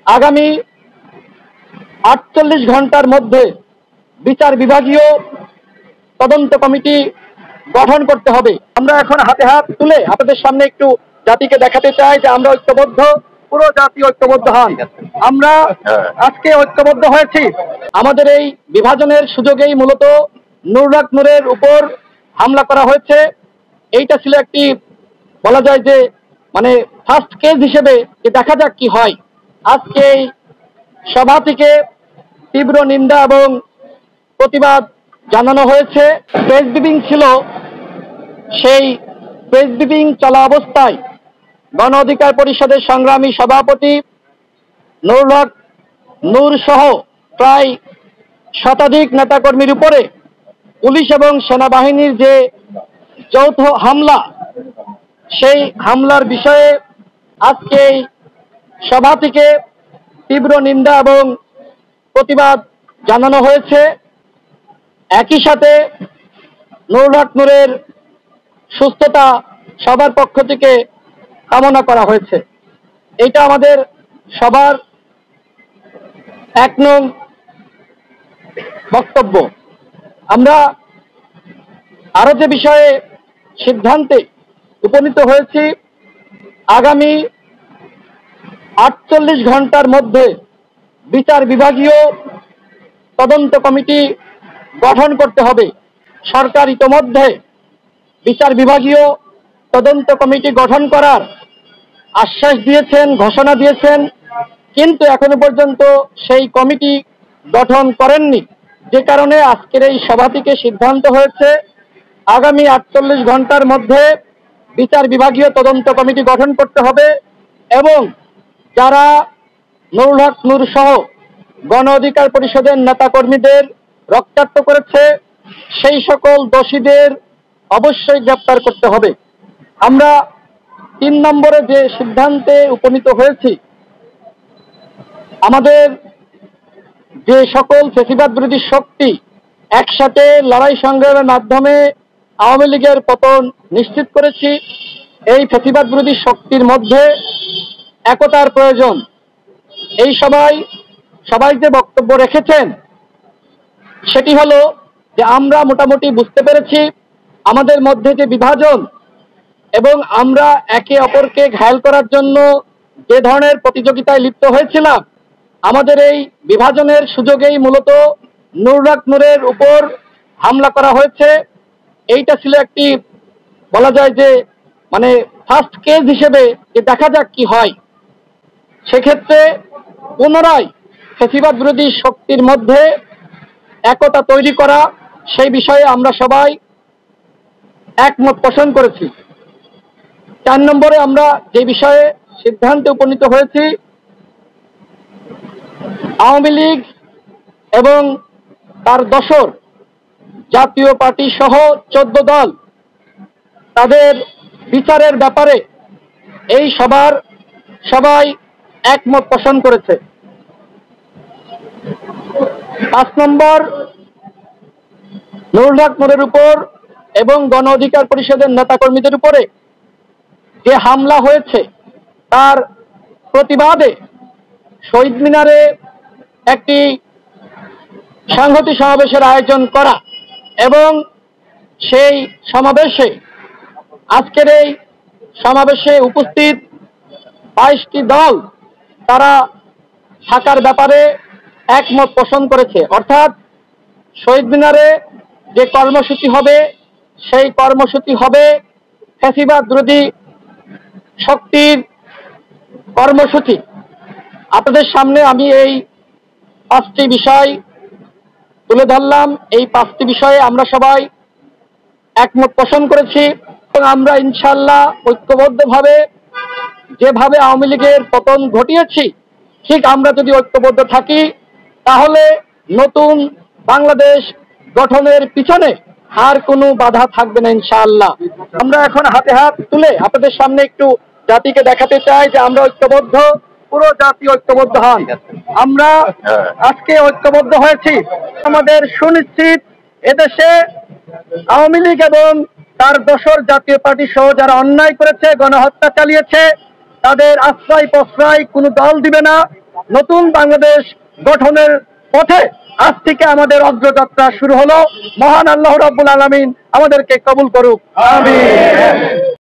আগামী 48 ঘন্টার মধ্যে বিচার বিভাগীয় তদন্ত কমিটি গঠন করতে হবে। আমরা এখন হাতে হাত তুলে আপনাদের সামনে একটু জাতিকে দেখাতে চাই যে আমরা ঐক্যবদ্ধ, পুরো জাতি ঐক্যবদ্ধ হন। আমরা আজকে ঐক্যবদ্ধ হয়েছি। আমাদের এই বিভাজনের সুযোগেই মূলত নুরুল হক নূরের উপর হামলা করা হয়েছে। এইটা ছিল একটি বলা যায় যে মানে ফার্স্ট কেস হিসেবে দেখা যাক কি হয়। আজকে এই সভা থেকে তীব্র নিন্দা এবং প্রতিবাদ জানানো হয়েছে। প্রেস ব্রিফিং ছিল, সেই প্রেস ব্রিফিং চলা অবস্থায় গণ অধিকার পরিষদের সংগ্রামী সভাপতি নুরুল হক নূর সহ প্রায় শতাধিক নেতাকর্মীর উপরে পুলিশ এবং সেনাবাহিনীর যে যৌথ হামলা, সেই হামলার বিষয়ে আজকে এই সভা থেকে তীব্র নিন্দা এবং প্রতিবাদ জানানো হয়েছে। একই সাথে নুরুল হক নূরের সুস্থতা সবার পক্ষ থেকে কামনা করা হয়েছে। এটা আমাদের সবার 1 নং বক্তব্য। আমরা আরো যে বিষয়ে সিদ্ধান্তে উপনীত হয়েছি, আগামী 48 ঘন্টার মধ্যে বিচার বিভাগীয় তদন্ত কমিটি গঠন করতে হবে। সরকার ইতোমধ্যে বিচার বিভাগীয় তদন্ত কমিটি গঠন করার আশ্বাস দিয়েছেন, ঘোষণা দিয়েছেন, কিন্তু এখনো পর্যন্ত সেই কমিটি গঠন করেননি। যে কারণে আজকের এই সভা থেকে সিদ্ধান্ত হয়েছে আগামী 48 ঘন্টার মধ্যে বিচার বিভাগীয় তদন্ত কমিটি গঠন করতে হবে এবং যারা নুরুল হক নূর সহ গণ অধিকার পরিষদের নেতাকর্মীদের রক্তাক্ত করেছে সেই সকল দোষীদের অবশ্যই গ্রেপ্তার করতে হবে। আমরা 3 নম্বরে যে সিদ্ধান্তে উপনীত হয়েছি, আমাদের যে সকল ফ্যাসিবাদ বিরোধী শক্তি একসাথে লড়াই সংগ্রামের মাধ্যমে আওয়ামী লীগের পতন নিশ্চিত করেছি, এই ফ্যাসিবাদ বিরোধী শক্তির মধ্যে একতার প্রয়োজন। এই সবাই যে বক্তব্য রেখেছেন সেটি হলো যে আমরা মোটামুটি বুঝতে পেরেছি আমাদের মধ্যে যে বিভাজন এবং আমরা একে অপরকে ঘায়েল করার জন্য যে ধরনের প্রতিযোগিতায় লিপ্ত হয়েছিলাম, আমাদের এই বিভাজনের সুযোগেই মূলত নুরুল হক নূরের উপর হামলা করা হয়েছে। এইটা ছিল একটি বলা যায় যে মানে ফার্স্ট কেস হিসেবে দেখা যাক কি হয়। সেক্ষেত্রে পুনরায় ফ্যাসিবাদ বিরোধী শক্তির মধ্যে একতা তৈরি করা, সেই বিষয়ে আমরা সবাই একমত পোষণ করেছি। 4 নম্বরে আমরা যে বিষয়ে সিদ্ধান্তে উপনীত হয়েছি, আওয়ামী লীগ এবং তার দোসর জাতীয় পার্টি সহ 14 দল তাদের বিচারের ব্যাপারে এই সবাই একমত পোষণ করেছে। 5 নম্বর, নুরুল হক নূরের উপর এবং গণ অধিকার পরিষদের নেতাকর্মীদের উপরে যে হামলা হয়েছে তার প্রতিবাদে শহীদ মিনারে একটি সংহতি সমাবেশের আয়োজন করা এবং সেই সমাবেশে আজকের এই সমাবেশে উপস্থিত 22টি দল তারা থাকার ব্যাপারে একমত পোষণ করেছে। অর্থাৎ শহীদ মিনারে যে কর্মসূচি হবে সেই কর্মসূচি হবে ফ্যাসিবাদ বিরোধী শক্তির কর্মসূচি। আপনাদের সামনে আমি এই 5টি বিষয় তুলে ধরলাম। এই 5টি বিষয়ে আমরা সবাই একমত পোষণ করেছি এবং আমরা ইনশাআল্লাহ ঐক্যবদ্ধভাবে যেভাবে আওয়ামী লীগের পতন ঘটিয়েছি ঠিক আমরা যদি ঐক্যবদ্ধ থাকি তাহলে নতুন বাংলাদেশ গঠনের পিছনে আর কোনো বাধা থাকবে না ইনশাআল্লাহ। আমরা এখন হাতে হাত তুলে আপনাদের সামনে একটু জাতিকে দেখাতে চাই যে আমরা ঐক্যবদ্ধ, পুরো জাতি ঐক্যবদ্ধ হন। আমরা আজকে ঐক্যবদ্ধ হয়েছি আমাদের সুনিশ্চিত এদেশে আওয়ামী লীগ এবং তার দোসর জাতীয় পার্টি সহ যারা অন্যায় করেছে, গণহত্যা চালিয়েছে, তাদের আশ্রয় প্রশ্রয় কোনো দল দিবে না, নতুন বাংলাদেশ গঠনের পথে আজ থেকে আমাদের অগ্রযাত্রা শুরু হলো। মহান আল্লাহ রাব্বুল আলামিন আমাদেরকে কবুল করুক, আমিন।